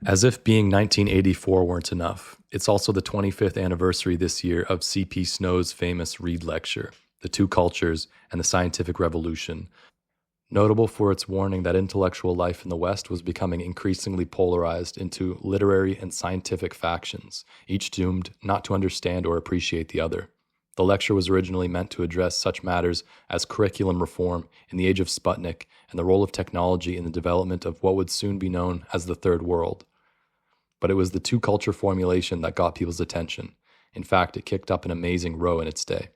As if being 1984 weren't enough, it's also the 25th anniversary this year of C.P. Snow's famous Reed lecture, The Two Cultures and the Scientific Revolution, notable for its warning that intellectual life in the West was becoming increasingly polarized into literary and scientific factions, each doomed not to understand or appreciate the other. The lecture was originally meant to address such matters as curriculum reform in the age of Sputnik and the role of technology in the development of what would soon be known as the Third World. But it was the two-culture formulation that got people's attention. In fact, it kicked up an amazing row in its day.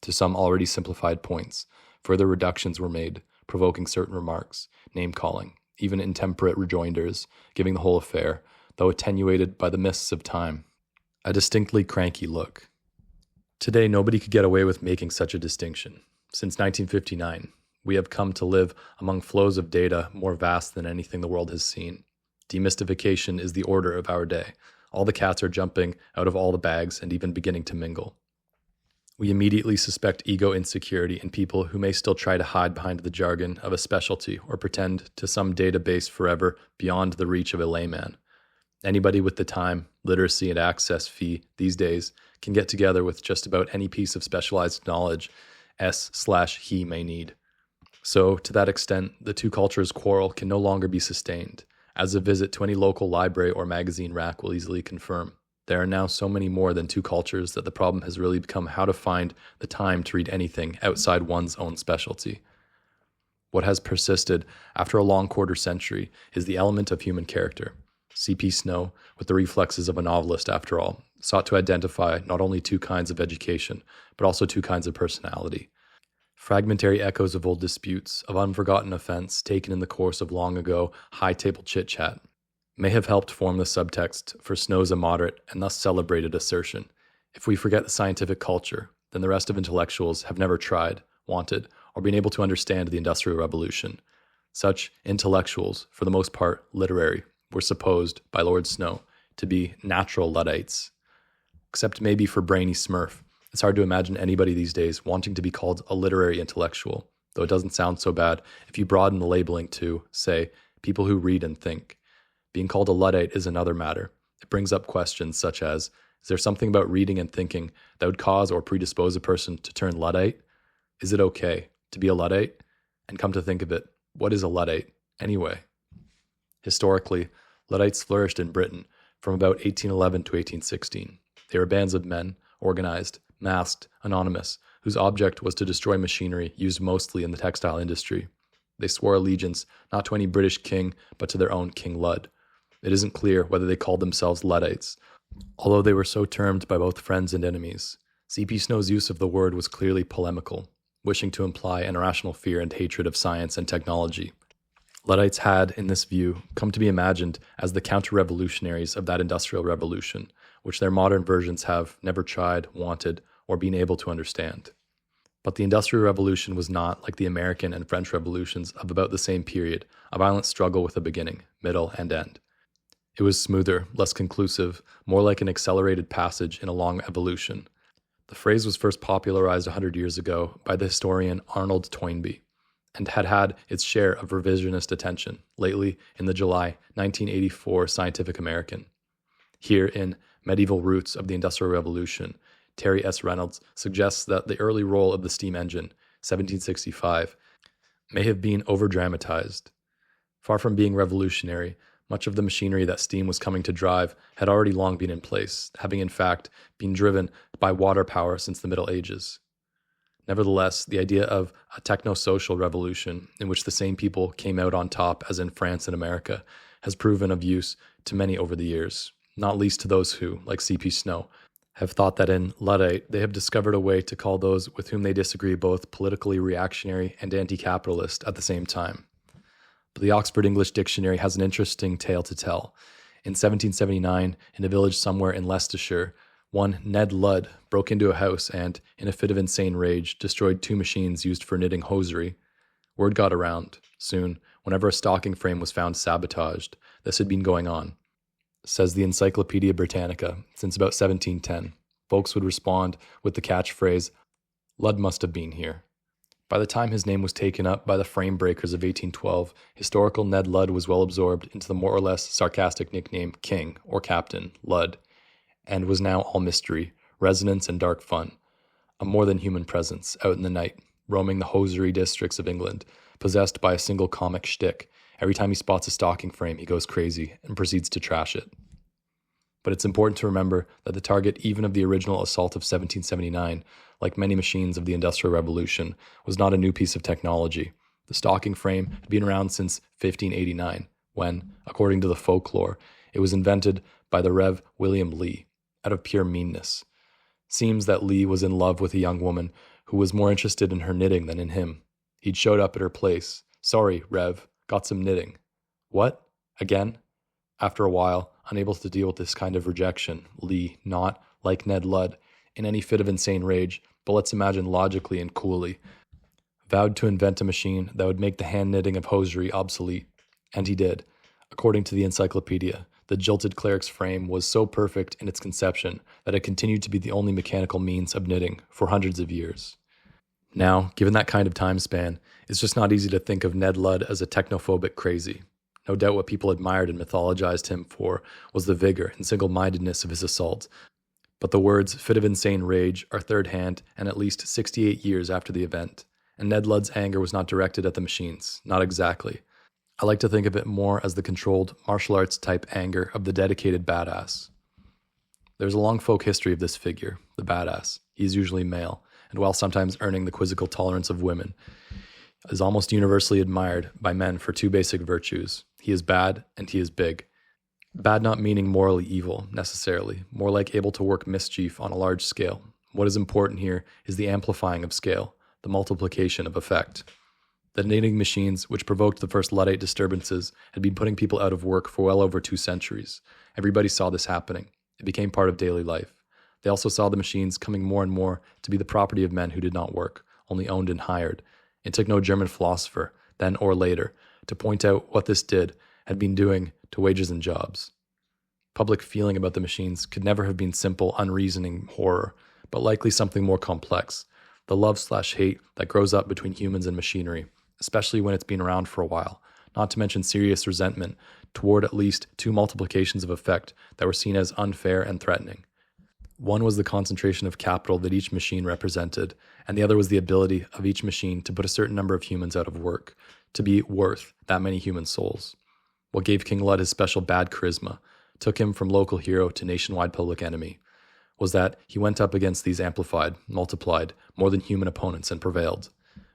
To some already simplified points, further reductions were made, provoking certain remarks, name-calling, even intemperate rejoinders, giving the whole affair, though attenuated by the mists of time, a distinctly cranky look. Today, nobody could get away with making such a distinction. Since 1959, we have come to live among flows of data more vast than anything the world has seen. Demystification is the order of our day. All the cats are jumping out of all the bags and even beginning to mingle. We immediately suspect ego insecurity in people who may still try to hide behind the jargon of a specialty or pretend to some database forever beyond the reach of a layman. Anybody with the time, literacy, and access fee these days can get together with just about any piece of specialized knowledge he may need. So, to that extent, the two cultures quarrel can no longer be sustained. As a visit to any local library or magazine rack will easily confirm, there are now so many more than two cultures that the problem has really become how to find the time to read anything outside one's own specialty. What has persisted after a long quarter century is the element of human character. C.P. Snow, with the reflexes of a novelist after all, sought to identify not only two kinds of education, but also two kinds of personality. Fragmentary echoes of old disputes, of unforgotten offense taken in the course of long ago high-table chit-chat, may have helped form the subtext for Snow's immoderate and thus celebrated assertion. If we forget the scientific culture, then the rest of intellectuals have never tried, wanted, or been able to understand the Industrial Revolution. Such intellectuals, for the most part literary, were supposed, by Lord Snow, to be natural Luddites. Except maybe for brainy Smurf. It's hard to imagine anybody these days wanting to be called a literary intellectual, though it doesn't sound so bad if you broaden the labeling to, say, people who read and think. Being called a Luddite is another matter. It brings up questions such as, is there something about reading and thinking that would cause or predispose a person to turn Luddite? Is it okay to be a Luddite? And come to think of it, what is a Luddite anyway? Historically, Luddites flourished in Britain from about 1811 to 1816. They were bands of men, organized, masked, anonymous, whose object was to destroy machinery used mostly in the textile industry. They swore allegiance not to any British king, but to their own King Lud. It isn't clear whether they called themselves Luddites, although they were so termed by both friends and enemies. C.P. Snow's use of the word was clearly polemical, wishing to imply an irrational fear and hatred of science and technology. Luddites had, in this view, come to be imagined as the counter-revolutionaries of that industrial revolution, which their modern versions have never tried, wanted, or been able to understand. But the Industrial Revolution was not, like the American and French revolutions of about the same period, a violent struggle with a beginning, middle, and end. It was smoother, less conclusive, more like an accelerated passage in a long evolution. The phrase was first popularized 100 years ago by the historian Arnold Toynbee, and had its share of revisionist attention, lately in the July 1984 Scientific American. Here in Medieval Roots of the Industrial Revolution, Terry S. Reynolds suggests that the early role of the steam engine, 1765, may have been over-dramatized. Far from being revolutionary, much of the machinery that steam was coming to drive had already long been in place, having in fact been driven by water power since the Middle Ages. Nevertheless, the idea of a techno-social revolution in which the same people came out on top as in France and America has proven of use to many over the years, not least to those who, like C.P. Snow, have thought that in Luddite they have discovered a way to call those with whom they disagree both politically reactionary and anti-capitalist at the same time. But the Oxford English Dictionary has an interesting tale to tell. In 1779, in a village somewhere in Leicestershire, one Ned Lud broke into a house and, in a fit of insane rage, destroyed two machines used for knitting hosiery. Word got around. Soon, whenever a stocking frame was found sabotaged, this had been going on. Says the Encyclopedia Britannica, since about 1710. Folks would respond with the catchphrase, "Lud must have been here." By the time his name was taken up by the frame breakers of 1812, historical Ned Lud was well absorbed into the more or less sarcastic nickname King, or Captain, Lud, and was now all mystery, resonance, and dark fun. A more than human presence, out in the night, roaming the hosiery districts of England, possessed by a single comic shtick. Every time he spots a stocking frame, he goes crazy and proceeds to trash it. But it's important to remember that the target even of the original assault of 1779, like many machines of the Industrial Revolution, was not a new piece of technology. The stocking frame had been around since 1589, when, according to the folklore, it was invented by the Rev. William Lee, out of pure meanness. Seems that Lee was in love with a young woman who was more interested in her knitting than in him. He'd showed up at her place. "Sorry, Rev, got some knitting." "What? Again?" After a while, unable to deal with this kind of rejection, Lee, not, like Ned Lud, in any fit of insane rage, but let's imagine logically and coolly, vowed to invent a machine that would make the hand knitting of hosiery obsolete. And he did. According to the encyclopedia, the jilted cleric's frame was so perfect in its conception that it continued to be the only mechanical means of knitting for hundreds of years. Now, given that kind of time span, it's just not easy to think of Ned Lud as a technophobic crazy. No doubt what people admired and mythologized him for was the vigor and single-mindedness of his assault. But the words "fit of insane rage" are third-hand and at least 68 years after the event. And Ned Lud's anger was not directed at the machines, not exactly. I like to think of it more as the controlled martial arts type anger of the dedicated badass. There's a long folk history of this figure, the badass. He is usually male, and while sometimes earning the quizzical tolerance of women, is almost universally admired by men for two basic virtues. He is bad and he is big. Bad not meaning morally evil, necessarily, more like able to work mischief on a large scale. What is important here is the amplifying of scale, the multiplication of effect. The knitting machines, which provoked the first Luddite disturbances, had been putting people out of work for well over 2 centuries. Everybody saw this happening. It became part of daily life. They also saw the machines coming more and more to be the property of men who did not work, only owned and hired. It took no German philosopher, then or later, to point out what this had been doing to wages and jobs. Public feeling about the machines could never have been simple, unreasoning horror, but likely something more complex, the love/hate that grows up between humans and machinery, especially when it's been around for a while, not to mention serious resentment toward at least 2 multiplications of effect that were seen as unfair and threatening. One was the concentration of capital that each machine represented, and the other was the ability of each machine to put a certain number of humans out of work, to be worth that many human souls. What gave King Lud his special bad charisma, took him from local hero to nationwide public enemy, was that he went up against these amplified, multiplied, more than human opponents and prevailed.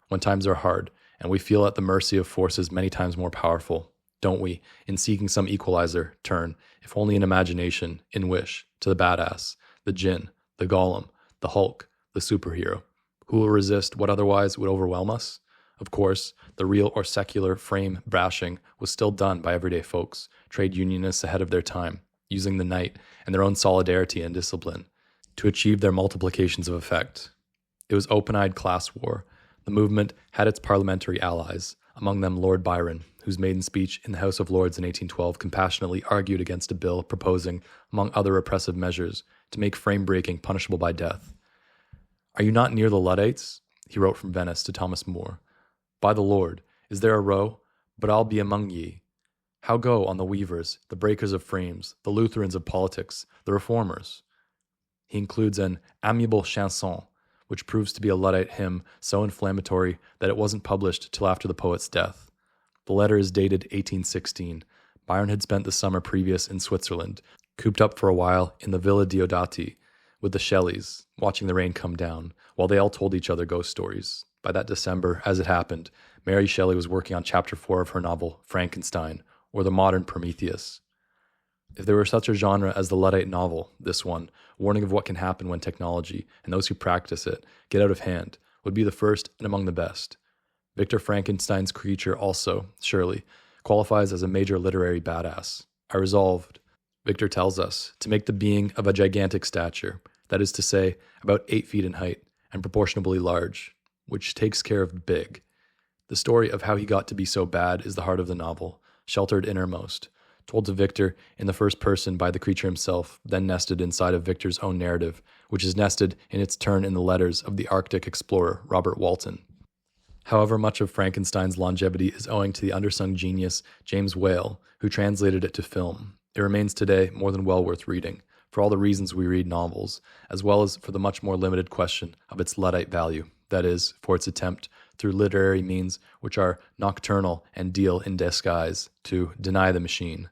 When times are hard, and we feel at the mercy of forces many times more powerful, don't we, in seeking some equalizer, turn, if only in imagination, in wish, to the badass, the djinn, the golem, the Hulk, the superhero? Who will resist what otherwise would overwhelm us? Of course, the real or secular frame bashing was still done by everyday folks, trade unionists ahead of their time, using the night and their own solidarity and discipline to achieve their multiplications of effect. It was open-eyed class war. The movement had its parliamentary allies, among them Lord Byron, whose maiden speech in the House of Lords in 1812 compassionately argued against a bill proposing, among other repressive measures, to make frame-breaking punishable by death. "Are you not near the Luddites?" he wrote from Venice to Thomas More. "By the Lord, is there a row? But I'll be among ye. How go on the weavers, the breakers of frames, the Lutherans of politics, the reformers?" He includes an amiable chanson, which proves to be a Luddite hymn so inflammatory that it wasn't published till after the poet's death. The letter is dated 1816. Byron had spent the summer previous in Switzerland, cooped up for a while in the Villa Diodati with the Shelleys, watching the rain come down, while they all told each other ghost stories. By that December, as it happened, Mary Shelley was working on chapter 4 of her novel, Frankenstein, or the modern Prometheus. If there were such a genre as the Luddite novel, this one, warning of what can happen when technology, and those who practice it, get out of hand, would be the first and among the best. Victor Frankenstein's creature also, surely, qualifies as a major literary badass. I resolved, Victor tells us, to make the being of a gigantic stature, that is to say, about 8 feet in height, and proportionably large, which takes care of big. The story of how he got to be so bad is the heart of the novel, sheltered innermost, told to Victor in the first person by the creature himself, then nested inside of Victor's own narrative, which is nested in its turn in the letters of the Arctic explorer Robert Walton. However, much of Frankenstein's longevity is owing to the undersung genius James Whale, who translated it to film. It remains today more than well worth reading, for all the reasons we read novels, as well as for the much more limited question of its Luddite value, that is, for its attempt, through literary means which are nocturnal and deal in disguise, to deny the machine.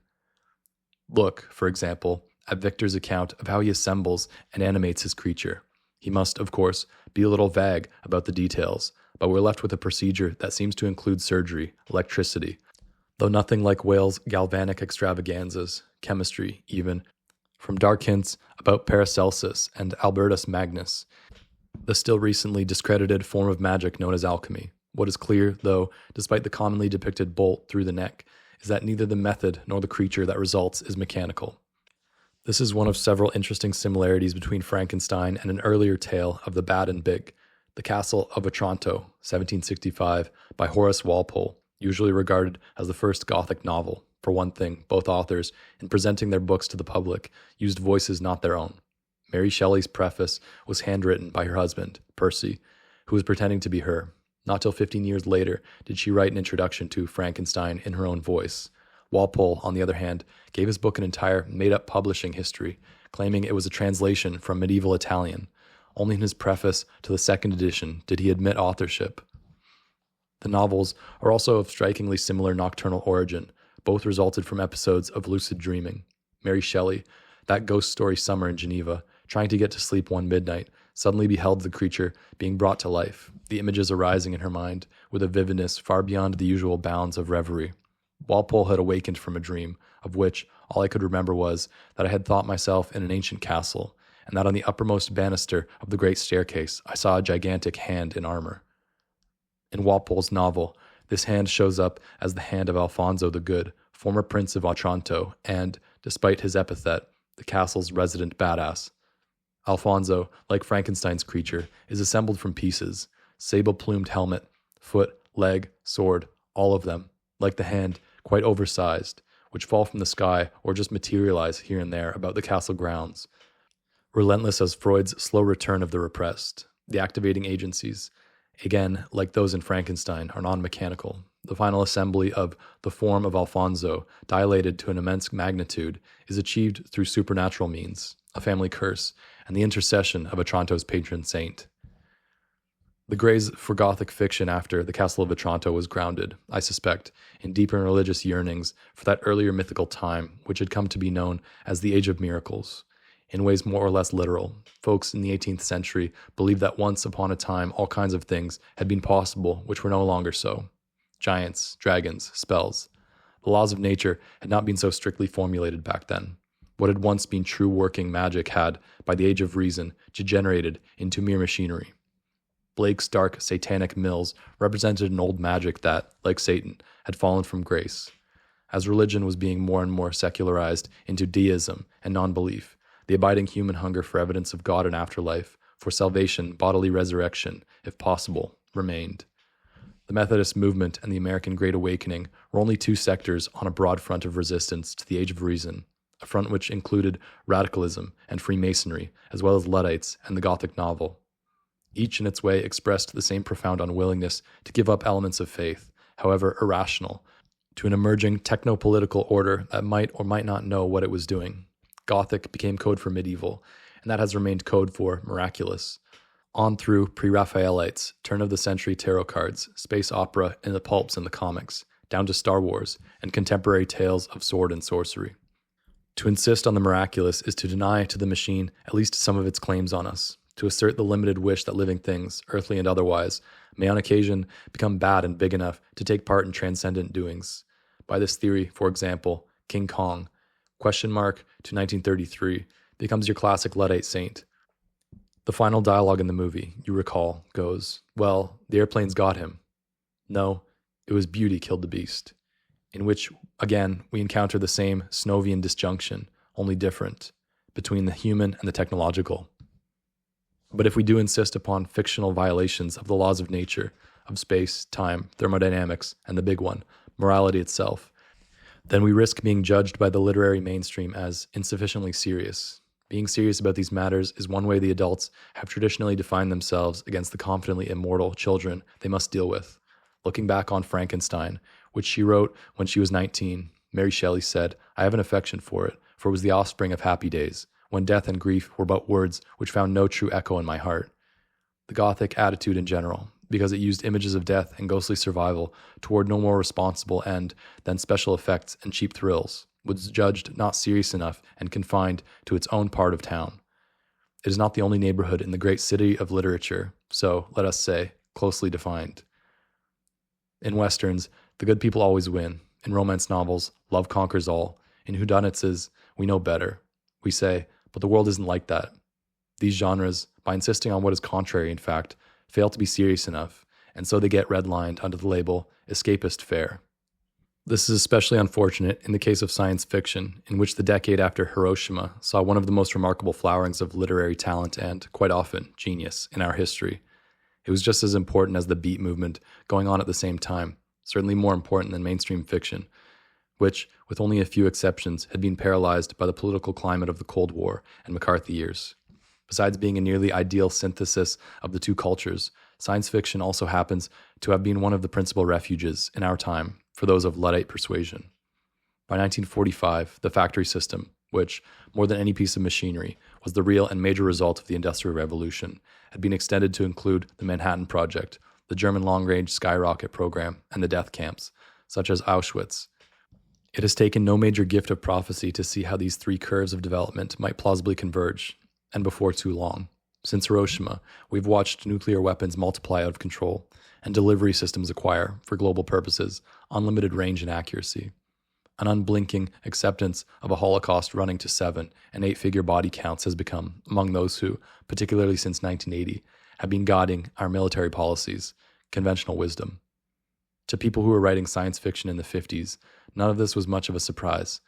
Look, for example, at Victor's account of how he assembles and animates his creature. He must, of course, be a little vague about the details, but we're left with a procedure that seems to include surgery, electricity, though nothing like Whale's galvanic extravaganzas, chemistry even, from dark hints about Paracelsus and Albertus Magnus, the still recently discredited form of magic known as alchemy. What is clear, though, despite the commonly depicted bolt through the neck, is that neither the method nor the creature that results is mechanical. This is one of several interesting similarities between Frankenstein and an earlier tale of the Bad and Big, The Castle of Otranto, 1765, by Horace Walpole, usually regarded as the first Gothic novel. For one thing, both authors, in presenting their books to the public, used voices not their own. Mary Shelley's preface was handwritten by her husband, Percy, who was pretending to be her. Not till 15 years later did she write an introduction to Frankenstein in her own voice. Walpole, on the other hand, gave his book an entire made-up publishing history, claiming it was a translation from medieval Italian. Only in his preface to the second edition did he admit authorship. The novels are also of strikingly similar nocturnal origin. Both resulted from episodes of lucid dreaming. Mary Shelley, that ghost story summer in Geneva, trying to get to sleep one midnight, suddenly beheld the creature being brought to life, the images arising in her mind with a vividness far beyond the usual bounds of reverie. Walpole had awakened from a dream, of which all I could remember was that I had thought myself in an ancient castle, and that on the uppermost banister of the great staircase I saw a gigantic hand in armor. In Walpole's novel, this hand shows up as the hand of Alfonso the Good, former Prince of Otranto, and, despite his epithet, the castle's resident badass. Alfonso, like Frankenstein's creature, is assembled from pieces: sable-plumed helmet, foot, leg, sword, all of them, like the hand, quite oversized, which fall from the sky or just materialize here and there about the castle grounds. Relentless as Freud's slow return of the repressed, the activating agencies, again, like those in Frankenstein, are non-mechanical. The final assembly of the form of Alfonso, dilated to an immense magnitude, is achieved through supernatural means, a family curse, and the intercession of Otranto's patron saint. The grace for Gothic fiction after The Castle of Otranto was grounded, I suspect, in deeper religious yearnings for that earlier mythical time, which had come to be known as the Age of Miracles. In ways more or less literal, folks in the 18th century believed that once upon a time all kinds of things had been possible which were no longer so. Giants, dragons, spells. The laws of nature had not been so strictly formulated back then. What had once been true working magic had, by the age of reason, degenerated into mere machinery. Blake's dark, satanic mills represented an old magic that, like Satan, had fallen from grace. As religion was being more and more secularized into deism and non-belief, the abiding human hunger for evidence of God and afterlife, for salvation, bodily resurrection, if possible, remained. The Methodist movement and the American Great Awakening were only two sectors on a broad front of resistance to the Age of Reason, a front which included radicalism and Freemasonry, as well as Luddites and the Gothic novel. Each in its way expressed the same profound unwillingness to give up elements of faith, however irrational, to an emerging techno-political order that might or might not know what it was doing. Gothic became code for medieval, and that has remained code for miraculous. On through pre-Raphaelites, turn-of-the-century tarot cards, space opera in the pulps and the comics, down to Star Wars and contemporary tales of sword and sorcery. To insist on the miraculous is to deny to the machine at least some of its claims on us, to assert the limited wish that living things, earthly and otherwise, may on occasion become bad and big enough to take part in transcendent doings. By this theory, for example, King Kong, to 1933, becomes your classic Luddite saint. The final dialogue in the movie, you recall, goes, well, the airplanes got him. No, it was beauty killed the beast. In which, again, we encounter the same Snovian disjunction, only different, between the human and the technological. But if we do insist upon fictional violations of the laws of nature, of space, time, thermodynamics, and the big one, morality itself, then we risk being judged by the literary mainstream as insufficiently serious. Being serious about these matters is one way the adults have traditionally defined themselves against the confidently immortal children they must deal with. Looking back on Frankenstein, which she wrote when she was 19, Mary Shelley said, "I have an affection for it was the offspring of happy days, when death and grief were but words which found no true echo in my heart." The Gothic attitude in general, because it used images of death and ghostly survival toward no more responsible end than special effects and cheap thrills, was judged not serious enough and confined to its own part of town. It is not the only neighborhood in the great city of literature, so, let us say, closely defined. In westerns, the good people always win. In romance novels, love conquers all. In whodunits, we know better. We say, but the world isn't like that. These genres, by insisting on what is contrary in fact, fail to be serious enough, and so they get redlined under the label escapist fare. This is especially unfortunate in the case of science fiction, in which the decade after Hiroshima saw one of the most remarkable flowerings of literary talent and, quite often, genius in our history. It was just as important as the beat movement going on at the same time, certainly more important than mainstream fiction, which, with only a few exceptions, had been paralyzed by the political climate of the Cold War and McCarthy years. Besides being a nearly ideal synthesis of the two cultures, science fiction also happens to have been one of the principal refuges in our time for those of Luddite persuasion. By 1945, the factory system, which, more than any piece of machinery, was the real and major result of the Industrial Revolution, had been extended to include the Manhattan Project, the German long-range skyrocket program, and the death camps, such as Auschwitz. It has taken no major gift of prophecy to see how these three curves of development might plausibly converge, and before too long. Since Hiroshima, we've watched nuclear weapons multiply out of control, and delivery systems acquire, for global purposes, unlimited range and accuracy. An unblinking acceptance of a Holocaust running to 7- and 8-figure body counts has become, among those who, particularly since 1980, have been guiding our military policies, conventional wisdom. To people who were writing science fiction in the 50s, none of this was much of a surprise,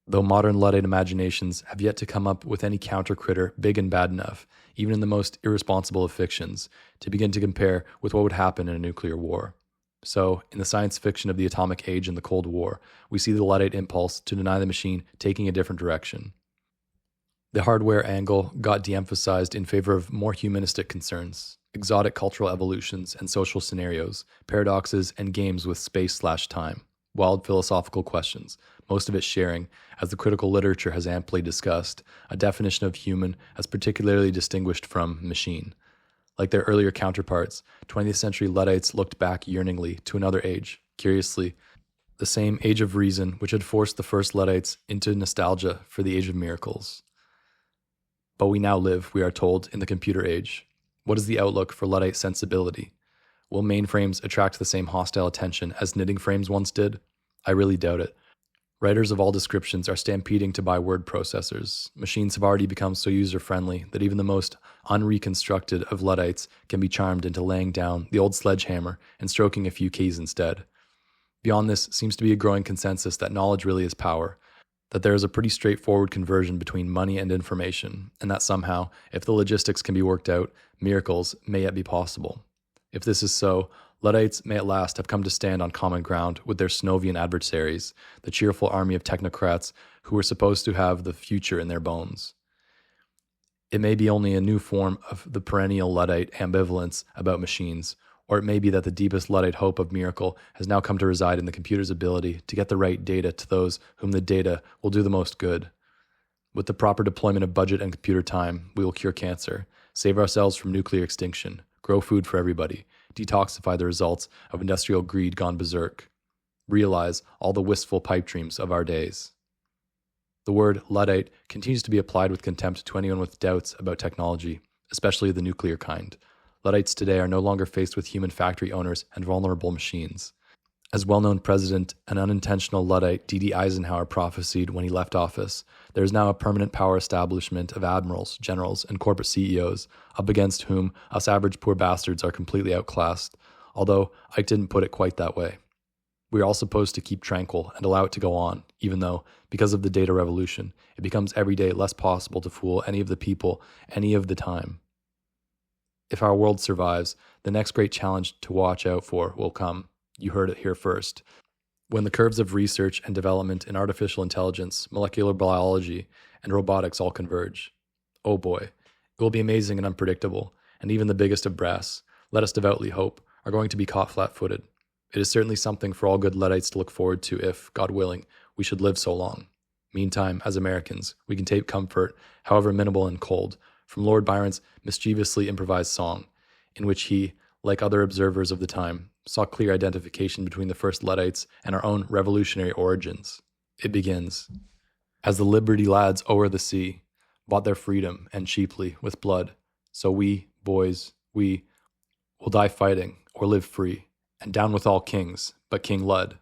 though modern Luddite imaginations have yet to come up with any counter-critter big and bad enough, even in the most irresponsible of fictions, to begin to compare with what would happen in a nuclear war. So, in the science fiction of the atomic age and the Cold War, we see the Luddite impulse to deny the machine taking a different direction. The hardware angle got de-emphasized in favor of more humanistic concerns, exotic cultural evolutions and social scenarios, paradoxes and games with space/time, wild philosophical questions, most of it sharing, as the critical literature has amply discussed, a definition of human as particularly distinguished from machine. Like their earlier counterparts, 20th century Luddites looked back yearningly to another age, curiously, the same age of reason which had forced the first Luddites into nostalgia for the age of miracles. But we now live, we are told, in the computer age. What is the outlook for Luddite sensibility? Will mainframes attract the same hostile attention as knitting frames once did? I really doubt it. Writers of all descriptions are stampeding to buy word processors. Machines have already become so user-friendly that even the most unreconstructed of Luddites can be charmed into laying down the old sledgehammer and stroking a few keys instead. Beyond this seems to be a growing consensus that knowledge really is power, that there is a pretty straightforward conversion between money and information, and that somehow, if the logistics can be worked out, miracles may yet be possible. If this is so, Luddites may at last have come to stand on common ground with their Snovian adversaries, the cheerful army of technocrats who were supposed to have the future in their bones. It may be only a new form of the perennial Luddite ambivalence about machines, or it may be that the deepest Luddite hope of miracle has now come to reside in the computer's ability to get the right data to those whom the data will do the most good. With the proper deployment of budget and computer time, we will cure cancer, save ourselves from nuclear extinction, grow food for everybody, detoxify the results of industrial greed gone berserk, realize all the wistful pipe dreams of our days. The word Luddite continues to be applied with contempt to anyone with doubts about technology, especially the nuclear kind. Luddites today are no longer faced with human factory owners and vulnerable machines. As well-known President and unintentional Luddite D.D. Eisenhower prophesied when he left office, there is now a permanent power establishment of admirals, generals, and corporate CEOs, up against whom us average poor bastards are completely outclassed, although Ike didn't put it quite that way. We are all supposed to keep tranquil and allow it to go on, even though, because of the data revolution, it becomes every day less possible to fool any of the people any of the time. If our world survives, the next great challenge to watch out for will come. You heard it here first. When the curves of research and development in artificial intelligence, molecular biology, and robotics all converge. Oh boy, it will be amazing and unpredictable, and even the biggest of brass, let us devoutly hope, are going to be caught flat-footed. It is certainly something for all good Luddites to look forward to if, God willing, we should live so long. Meantime, as Americans, we can take comfort, however minimal and cold, from Lord Byron's mischievously improvised song, in which he, like other observers of the time, saw clear identification between the first Luddites and our own revolutionary origins. It begins, "As the Liberty lads o'er the sea bought their freedom, and cheaply, with blood, so we, boys, we, will die fighting, or live free, and down with all kings, but King Lud.